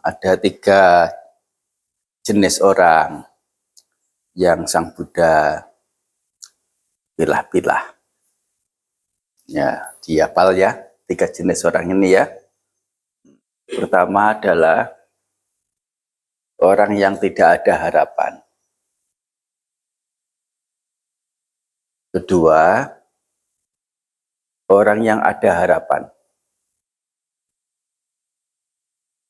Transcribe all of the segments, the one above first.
Ada 3 jenis orang yang Sang Buddha pilah-pilah. Ya, dihafal ya, 3 jenis orang ini ya. Pertama adalah orang yang tidak ada harapan. Kedua, orang yang ada harapan.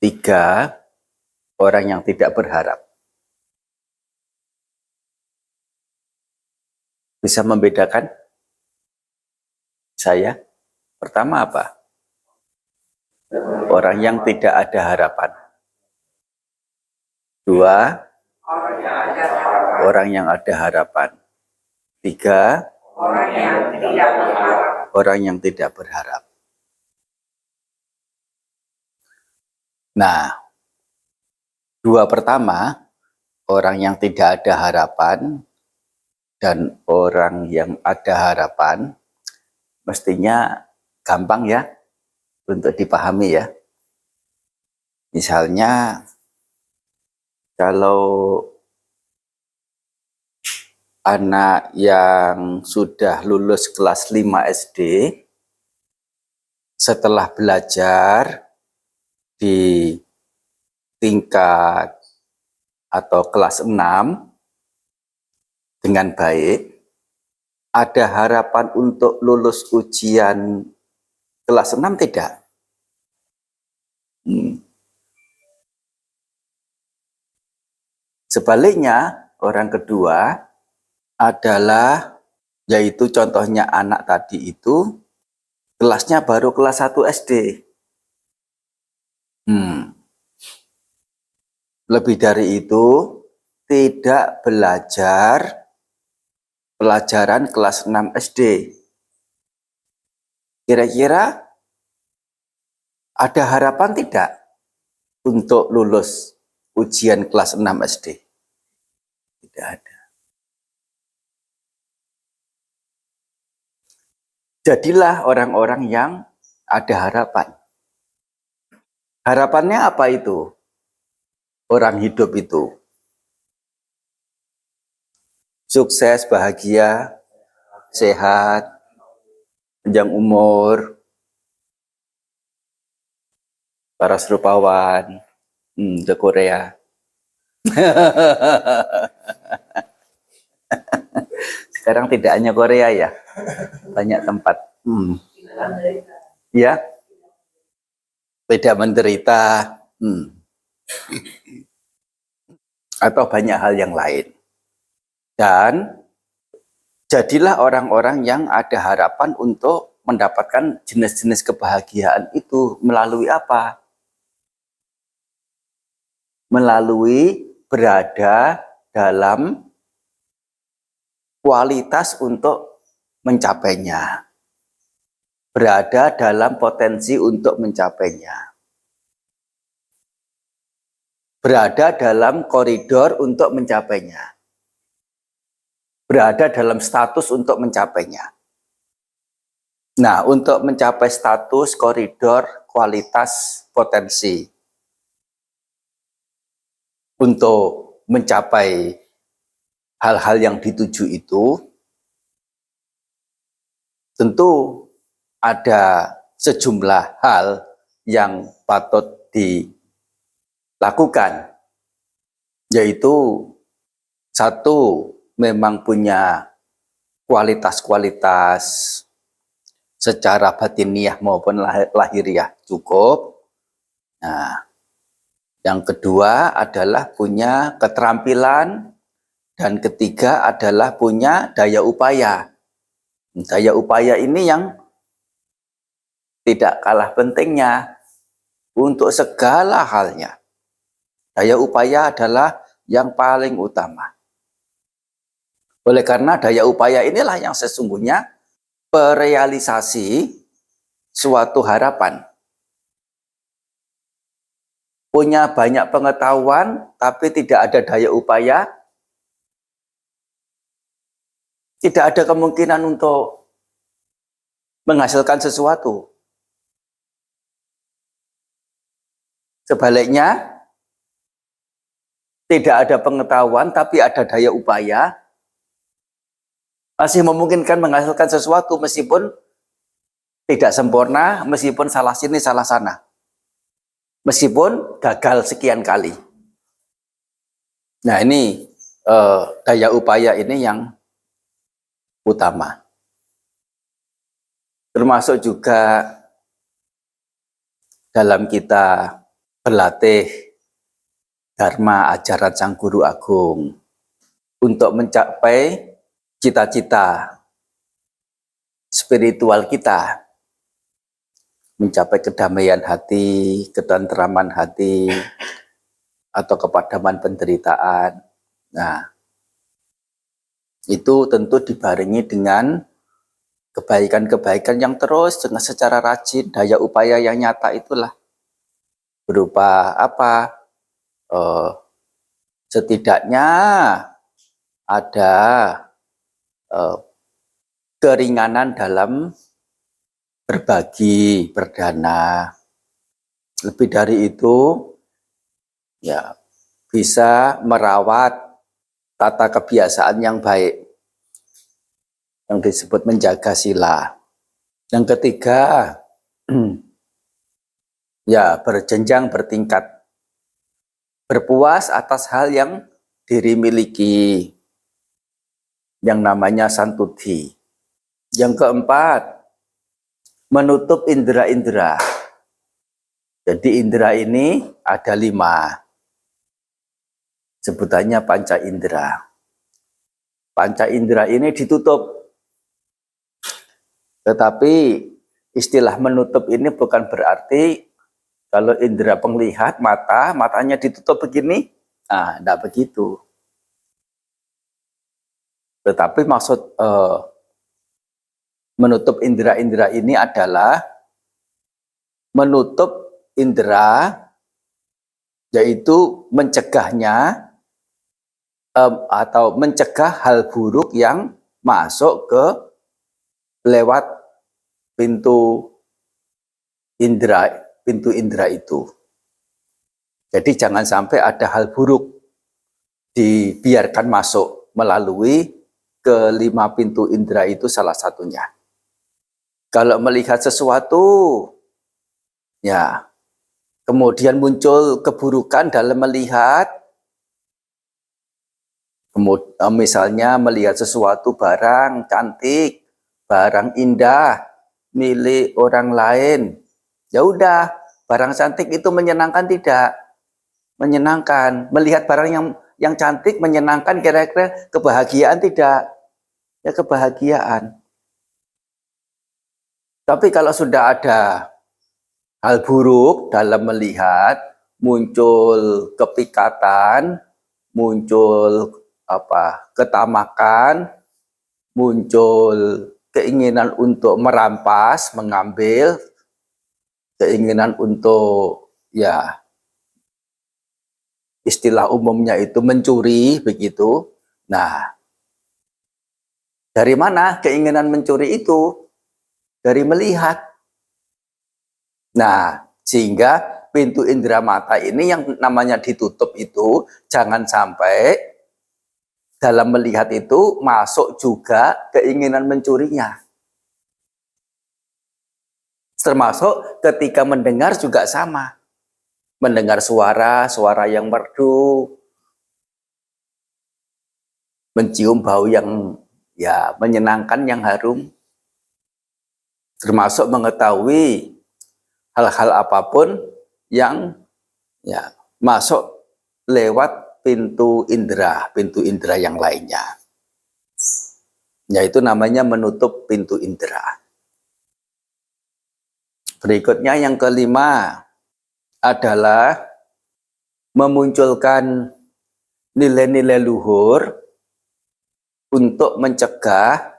3, orang yang tidak berharap. Bisa membedakan? Saya? Pertama apa? Orang yang tidak ada harapan. 2, orang yang ada harapan. 3, orang yang tidak berharap. Nah, 2 pertama, orang yang tidak ada harapan dan orang yang ada harapan, mestinya gampang ya untuk dipahami ya. Misalnya, kalau anak yang sudah lulus kelas 5 SD, setelah belajar di tingkat atau kelas 6 dengan baik, ada harapan untuk lulus ujian kelas 6 tidak? Sebaliknya, orang kedua adalah, yaitu contohnya anak tadi itu, kelasnya baru kelas 1 SD. Lebih dari itu, tidak belajar pelajaran kelas 6 SD. Kira-kira ada harapan tidak untuk lulus ujian kelas 6 SD? Tidak ada. Jadilah orang-orang yang ada harapan. Harapannya apa itu? Orang hidup itu sukses, bahagia, sehat, panjang umur, para rupawan, ke Korea. Sekarang tidak hanya Korea ya, banyak tempat. Ya, beda menderita, atau banyak hal yang lain. Dan jadilah orang-orang yang ada harapan untuk mendapatkan jenis-jenis kebahagiaan itu melalui apa? Melalui berada dalam kualitas untuk mencapainya. Berada dalam potensi untuk mencapainya. Berada dalam koridor untuk mencapainya. Berada dalam status untuk mencapainya. Nah, untuk mencapai status, koridor, kualitas, potensi, untuk mencapai hal-hal yang dituju itu, tentu ada sejumlah hal yang patut dilakukan, yaitu 1, memang punya kualitas-kualitas secara batiniah maupun lahiriah cukup. Nah, yang kedua adalah punya keterampilan, dan ketiga adalah punya daya upaya. Daya upaya ini yang tidak kalah pentingnya untuk segala halnya. Daya upaya adalah yang paling utama. Oleh karena daya upaya inilah yang sesungguhnya merealisasi suatu harapan. Punya banyak pengetahuan tapi tidak ada daya upaya, tidak ada kemungkinan untuk menghasilkan sesuatu. Sebaliknya, tidak ada pengetahuan tapi ada daya upaya, masih memungkinkan menghasilkan sesuatu meskipun tidak sempurna, meskipun salah sini salah sana, meskipun gagal sekian kali. Nah ini daya upaya ini yang utama. Termasuk juga dalam kita berlatih Dharma ajaran Sang Guru Agung untuk mencapai cita-cita spiritual kita, mencapai kedamaian hati, ketentraman hati, atau kepadaman penderitaan. Nah, itu tentu dibarengi dengan kebaikan-kebaikan yang terus dengan secara rajin, daya upaya yang nyata itulah. Berupa apa? Setidaknya ada keringanan dalam berbagi, berdana. Lebih dari itu, ya bisa merawat tata kebiasaan yang baik, yang disebut menjaga sila. Yang ketiga, ya berjenjang, bertingkat, berpuas atas hal yang diri miliki, yang namanya santudhi. Yang keempat, menutup indera-indera. Jadi indera ini ada 5. Sebutannya panca indera. Panca indera ini ditutup. Tetapi istilah menutup ini bukan berarti kalau indera penglihat, matanya ditutup begini, nah, tidak begitu. Tetapi maksud menutup indera-indera ini adalah menutup indera, yaitu mencegahnya atau mencegah hal buruk yang masuk ke lewat pintu indera itu. Jadi jangan sampai ada hal buruk dibiarkan masuk melalui ke 5 pintu indera itu salah satunya. Kalau melihat sesuatu, ya kemudian muncul keburukan dalam melihat, misalnya melihat sesuatu barang cantik, barang indah milik orang lain, ya udah, barang cantik itu menyenangkan tidak? Menyenangkan. Melihat barang yang cantik menyenangkan, kira-kira kebahagiaan tidak? Ya kebahagiaan. Tapi kalau sudah ada hal buruk dalam melihat, muncul kepikatan, muncul ketamakan, muncul keinginan untuk merampas, mengambil, keinginan untuk, ya istilah umumnya itu mencuri, begitu. Nah, dari mana keinginan mencuri itu? Dari melihat. Nah, sehingga pintu indera mata ini yang namanya ditutup itu, jangan sampai dalam melihat itu masuk juga keinginan mencurinya. Termasuk ketika mendengar juga sama. Mendengar suara yang merdu, mencium bau yang ya menyenangkan, yang harum, termasuk mengetahui hal-hal apapun yang ya masuk lewat pintu indera yang lainnya. Yaitu namanya menutup pintu indera. Berikutnya yang kelima adalah memunculkan nilai-nilai luhur untuk mencegah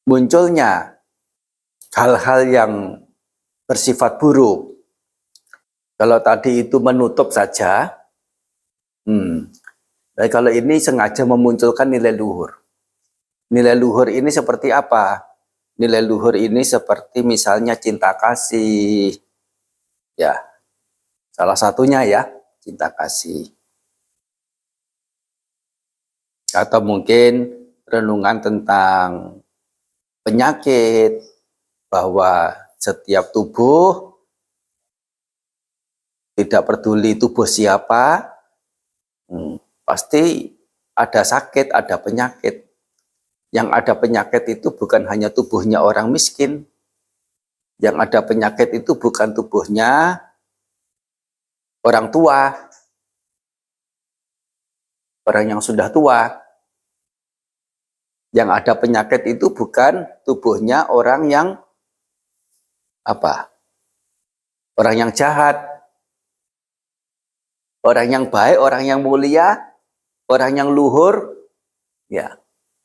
munculnya hal-hal yang bersifat buruk. Kalau tadi itu menutup saja, tapi kalau ini sengaja memunculkan nilai luhur. Nilai luhur ini seperti apa? Nilai luhur ini seperti misalnya cinta kasih, ya, Salah satunya ya, cinta kasih. Atau mungkin renungan tentang penyakit, bahwa setiap tubuh, tidak peduli tubuh siapa, pasti ada sakit, ada penyakit. Yang ada penyakit itu bukan hanya tubuhnya orang miskin. Yang ada penyakit itu bukan tubuhnya orang tua, orang yang sudah tua. Yang ada penyakit itu bukan tubuhnya orang yang apa? Orang yang jahat, orang yang baik, orang yang mulia, orang yang luhur, ya.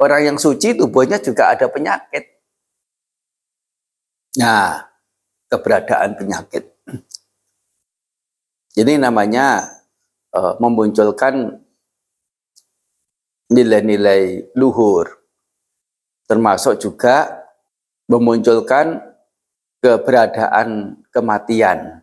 Orang yang suci tubuhnya juga ada penyakit. Nah, keberadaan penyakit. Jadi namanya memunculkan nilai-nilai luhur. Termasuk juga memunculkan keberadaan kematian.